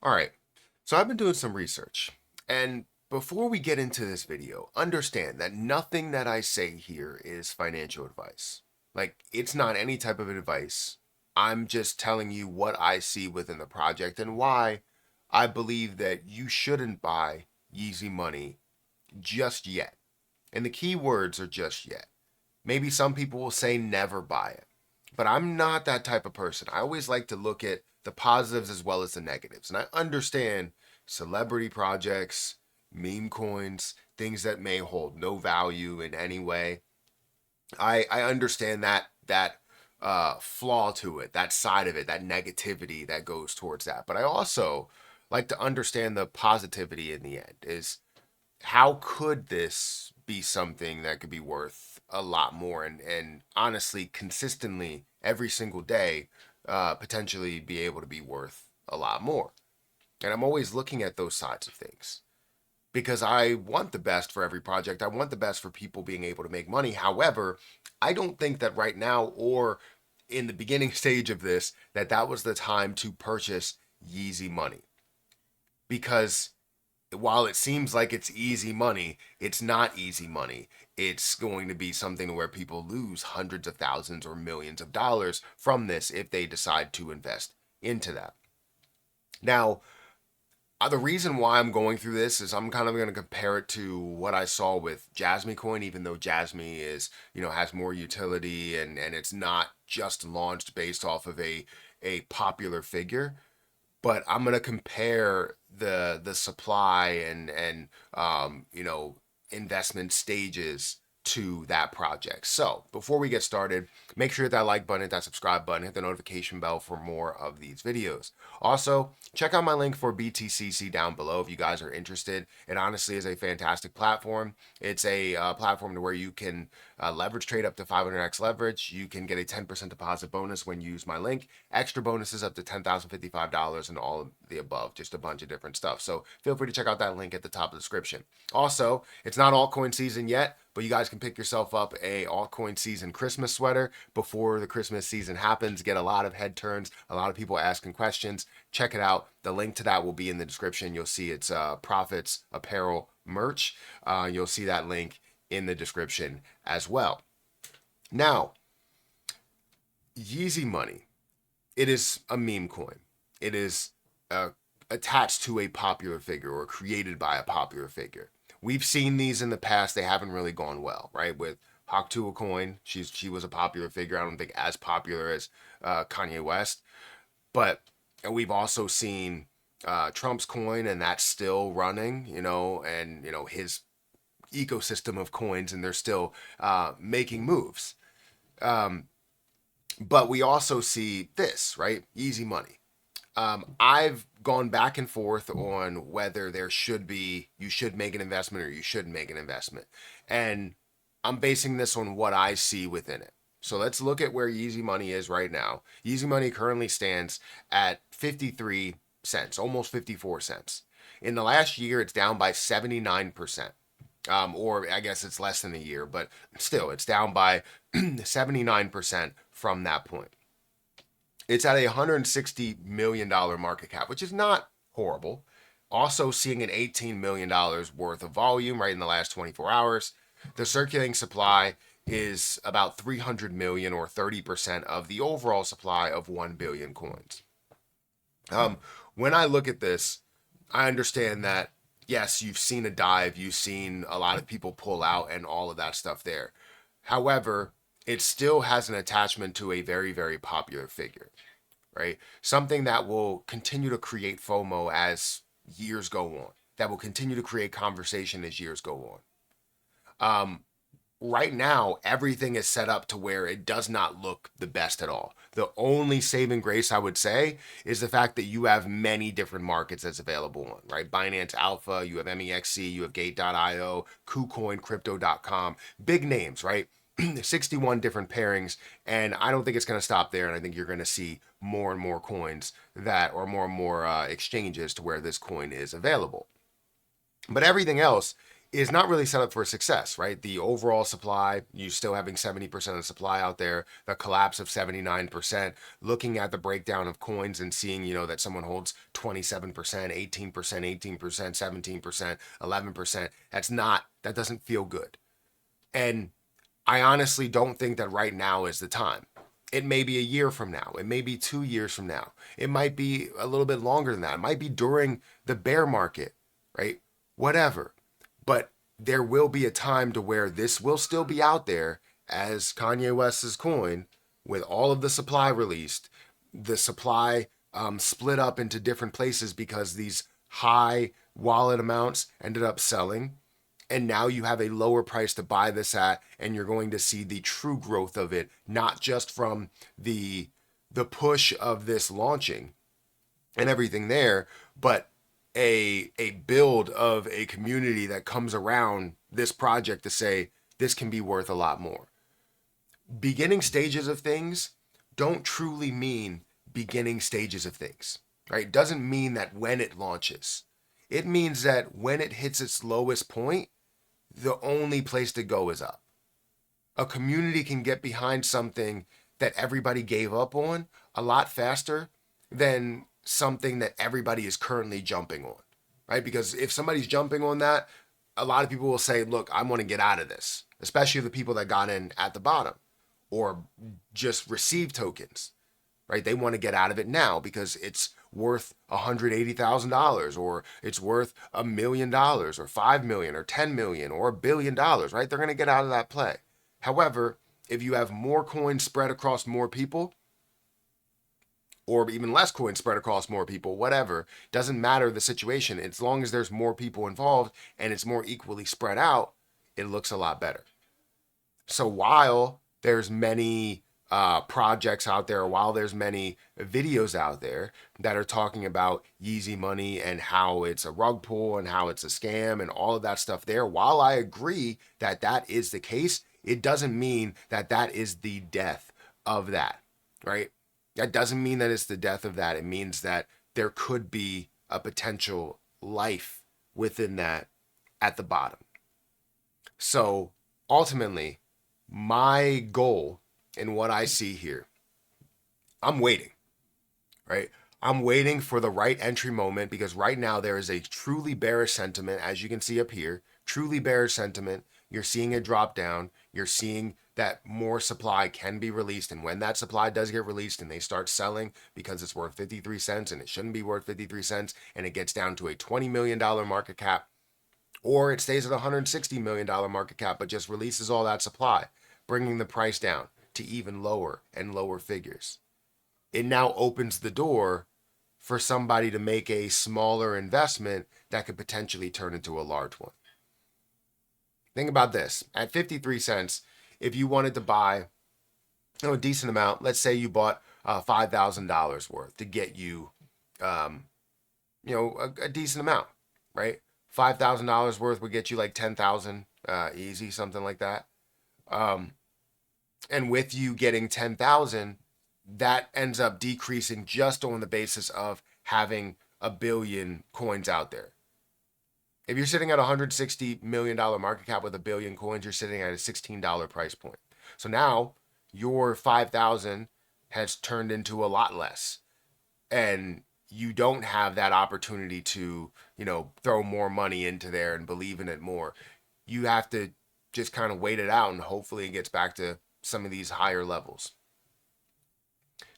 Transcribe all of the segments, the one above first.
All right, so I've been doing some research, and before we get into this video, understand that nothing that I say here is financial advice. Like, it's not any type of advice. I'm just telling you what I see within the project and why I believe that you shouldn't buy Yeezy Money just yet. And the key words are just yet. Maybe some people will say never buy it. But I'm not that type of person. I always like to look at the positives as well as the negatives. And I understand celebrity projects, meme coins, things that may hold no value in any way. I understand that flaw to it, that side of it, that negativity that goes towards that. But I also like to understand the positivity in the end. Is how could this be something that could be worth a lot more and honestly consistently every single day potentially be able to be worth a lot more. And I'm always looking at those sides of things because I want the best for every project. I want the best for people being able to make money. However, I don't think that right now or in the beginning stage of this that was the time to purchase Yeezy Money, because while it seems like it's easy money, it's not easy money. It's going to be something where people lose hundreds of thousands or millions of dollars from this if they decide to invest into that. Now, the reason why I'm going through this is I'm kind of going to compare it to what I saw with Jasmy Coin, even though Jasmy is, has more utility and it's not just launched based off of a popular figure. But I'm gonna compare the supply and investment stages to that project. So before we get started, make sure to hit that like button, hit that subscribe button, hit the notification bell for more of these videos. Also, check out my link for BTCC down below if you guys are interested. It honestly is a fantastic platform. It's a platform to where you can leverage trade up to 500x leverage. You can get a 10% deposit bonus when you use my link. Extra bonuses up to $10,055 and all of the above, just a bunch of different stuff. So feel free to check out that link at the top of the description. Also, it's not altcoin season yet, but you guys can pick yourself up a altcoin season Christmas sweater before the Christmas season happens. Get a lot of head turns, a lot of people asking questions. Check it out. The link to that will be in the description. You'll see it's Profits Apparel merch. You'll see that link in the description as well. Now, Yeezy Money. It is a meme coin. It is attached to a popular figure or created by a popular figure. We've seen these in the past. They haven't really gone well, right? With Haktua Coin, she was a popular figure. I don't think as popular as Kanye West, but we've also seen Trump's coin, and that's still running, and his ecosystem of coins, and they're still making moves. But we also see this, right? Easy money. I've gone back and forth on whether you should make an investment or you shouldn't make an investment. And I'm basing this on what I see within it. So let's look at where Yeezy Money is right now. Yeezy Money currently stands at 53 cents, almost 54 cents. In the last year, it's down by 79%. Or I guess it's less than a year, but still, it's down by 79% from that point. It's at a $160 million market cap, which is not horrible. Also seeing an $18 million worth of volume right in the last 24 hours. The circulating supply is about 300 million or 30% of the overall supply of 1 billion coins. When I look at this, I understand that, yes, you've seen a dive, you've seen a lot of people pull out and all of that stuff there. However, it still has an attachment to a very, very popular figure, right? Something that will continue to create FOMO as years go on, that will continue to create conversation as years go on. Right now, everything is set up to where it does not look the best at all. The only saving grace I would say is the fact that you have many different markets that's available on, right? Binance Alpha, you have MEXC, you have Gate.io, KuCoin, Crypto.com, big names, right? 61 different pairings, and I don't think it's going to stop there, and I think you're going to see more and more coins or more and more exchanges to where this coin is available. But everything else is not really set up for success, right? The overall supply, you still having 70% of the supply out there, the collapse of 79%, looking at the breakdown of coins and seeing, that someone holds 27%, 18%, 18%, 17%, 11%. That doesn't feel good. And I honestly don't think that right now is the time. It may be a year from now. It may be 2 years from now. It might be a little bit longer than that. It might be during the bear market, right? Whatever. But there will be a time to where this will still be out there as Kanye West's coin with all of the supply released, the supply split up into different places because these high wallet amounts ended up selling. And now you have a lower price to buy this at, and you're going to see the true growth of it, not just from the push of this launching and everything there, but a build of a community that comes around this project to say this can be worth a lot more. Beginning stages of things don't truly mean beginning stages of things, right? It doesn't mean that when it launches. It means that when it hits its lowest point, the only place to go is up. A community can get behind something that everybody gave up on a lot faster than something that everybody is currently jumping on, right? Because if somebody's jumping on that, a lot of people will say, look, I want to get out of this, especially the people that got in at the bottom or just received tokens, right? They want to get out of it now because it's worth $180,000 or it's worth $1 million or 5 million or 10 million or $1 billion, right? They're going to get out of that play. However, if you have more coins spread across more people, or even less coins spread across more people, whatever, doesn't matter the situation. As long as there's more people involved and it's more equally spread out, it looks a lot better. So while there's many projects out there, while there's many videos out there that are talking about Yeezy money and how it's a rug pull and how it's a scam and all of that stuff there, while I agree that that is the case, it doesn't mean that that is the death of that, right? That doesn't mean that it's the death of that. It means that there could be a potential life within that at the bottom. So ultimately, my goal and what I see here, I'm waiting, right? I'm waiting for the right entry moment because right now there is a truly bearish sentiment, as you can see up here, truly bearish sentiment. You're seeing it drop down. You're seeing that more supply can be released. And when that supply does get released and they start selling because it's worth 53 cents and it shouldn't be worth 53 cents and it gets down to a $20 million market cap, or it stays at $160 million market cap but just releases all that supply, bringing the price down to even lower and lower figures. It now opens the door for somebody to make a smaller investment that could potentially turn into a large one. Think about this. At 53 cents, if you wanted to buy a decent amount, let's say you bought $5,000 worth to get you, a decent amount, right? $5,000 worth would get you like 10,000 easy, something like that. And with you getting 10,000, that ends up decreasing just on the basis of having a billion coins out there. If you're sitting at a $160 million market cap with a billion coins, you're sitting at a $16 price point. So now your 5,000 has turned into a lot less. And you don't have that opportunity to, throw more money into there and believe in it more. You have to just kind of wait it out and hopefully it gets back to some of these higher levels.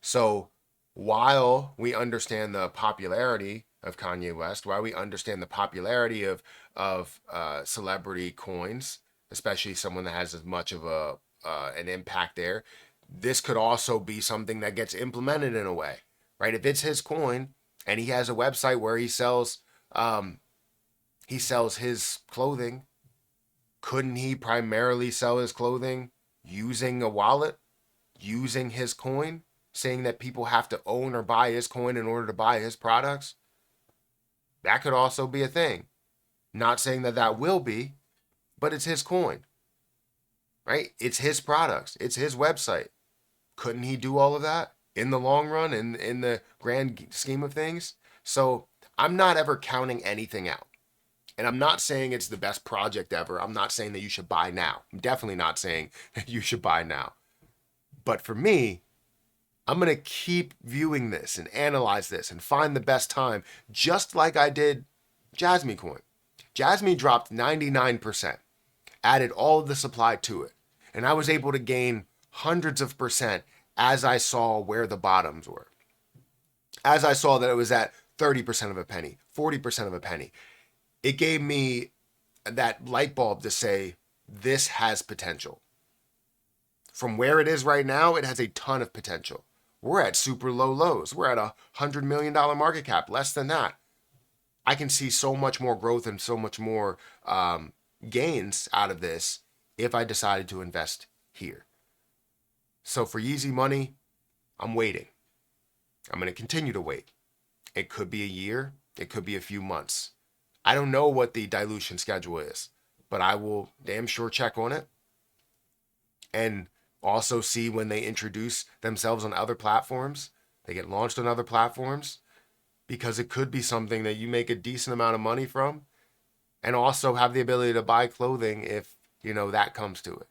So while we understand the popularity of Kanye West, while we understand the popularity of celebrity coins, especially someone that has as much of an impact there, this could also be something that gets implemented in a way, right? If it's his coin and he has a website where he sells his clothing, couldn't he primarily sell his clothing using a wallet, using his coin, saying that people have to own or buy his coin in order to buy his products? That could also be a thing. Not saying that that will be, but it's his coin, right? It's his products. It's his website. Couldn't he do all of that in the long run, in the grand scheme of things? So I'm not ever counting anything out. And I'm not saying it's the best project ever. I'm not saying that you should buy now. I'm definitely not saying that you should buy now. But for me, I'm going to keep viewing this and analyze this and find the best time, just like I did Jasmine coin. Jasmine dropped 99%, added all of the supply to it. And I was able to gain hundreds of percent as I saw where the bottoms were. As I saw that it was at 30% of a penny, 40% of a penny. It gave me that light bulb to say, this has potential. From where it is right now, it has a ton of potential. We're at super low lows. We're at $100 million market cap, less than that. I can see so much more growth and so much more gains out of this if I decided to invest here. So for Yeezy money, I'm waiting. I'm going to continue to wait. It could be a year. It could be a few months. I don't know what the dilution schedule is, but I will damn sure check on it and also see when they introduce themselves on other platforms. They get launched on other platforms, because it could be something that you make a decent amount of money from and also have the ability to buy clothing if, that comes to it.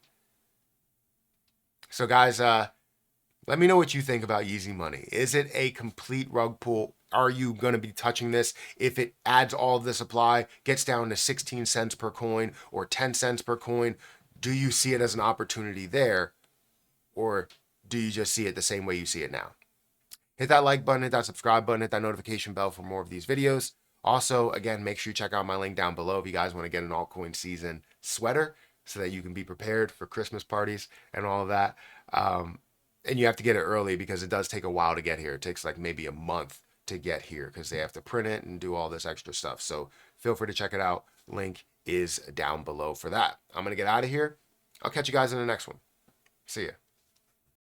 So guys, let me know what you think about Yeezy Money. Is it a complete rug pull? Are you going to be touching this if it adds all of the supply, gets down to 16 cents per coin or 10 cents per coin? Do you see it as an opportunity there, or do you just see it the same way you see it now? Hit that like button, hit that subscribe button, hit that notification bell for more of these videos. Also, again, make sure you check out my link down below if you guys want to get an altcoin season sweater so that you can be prepared for Christmas parties and all of that. And you have to get it early because it does take a while to get here. It takes like maybe a month to get here because they have to print it and do all this extra stuff. So feel free to check it out. Link is down below for that. I'm going to get out of here. I'll catch you guys in the next one. See ya.